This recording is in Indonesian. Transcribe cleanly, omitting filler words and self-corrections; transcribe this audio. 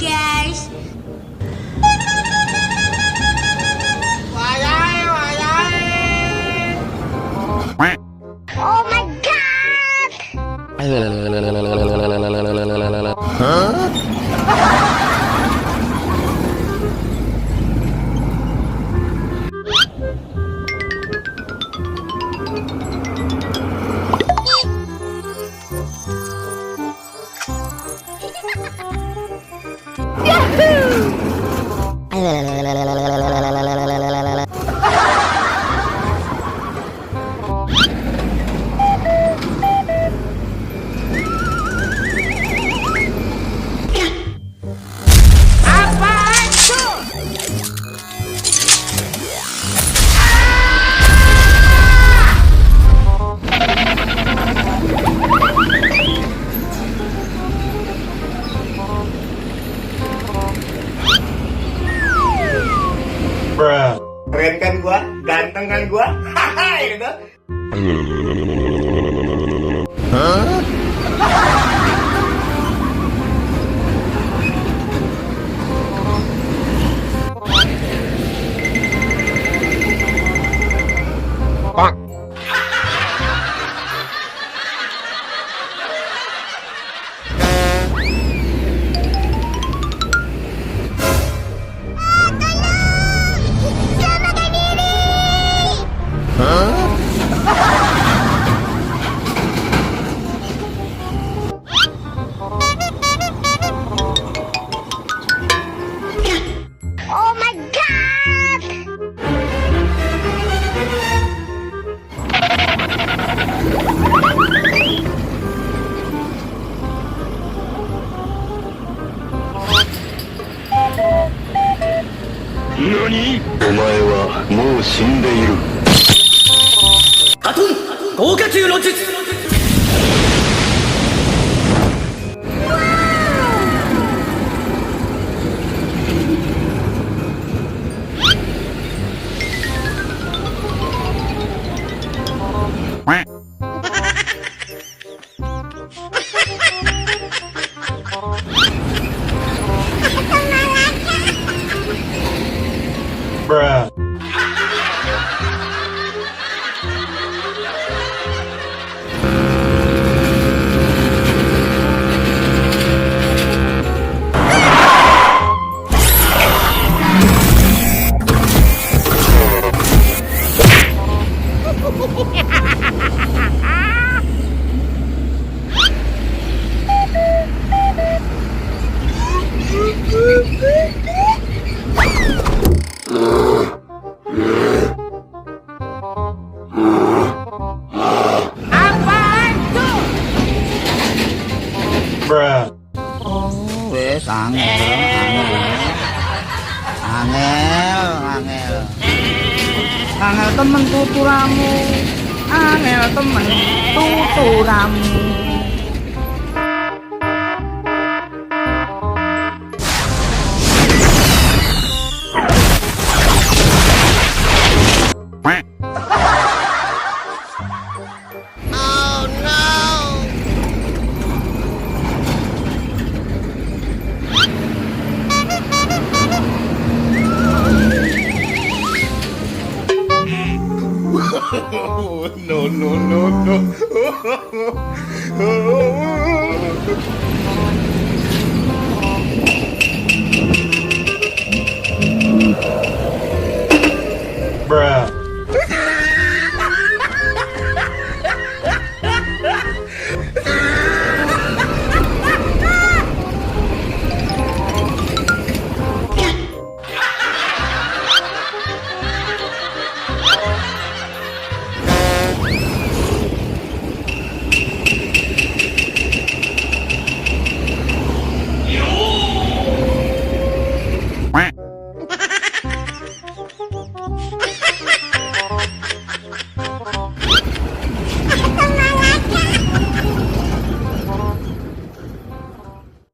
guys. Oh my god. Keren kan gua? Ganteng kan gua? Haha, gitu. Pak. Oh my god. NANI?お前はもう死んでいる。カトン豪華球の術。Bruh. Bruh. Oh, wes angel. Angel temen tuturamu. Angel temen tuturamu. No, no, no, no.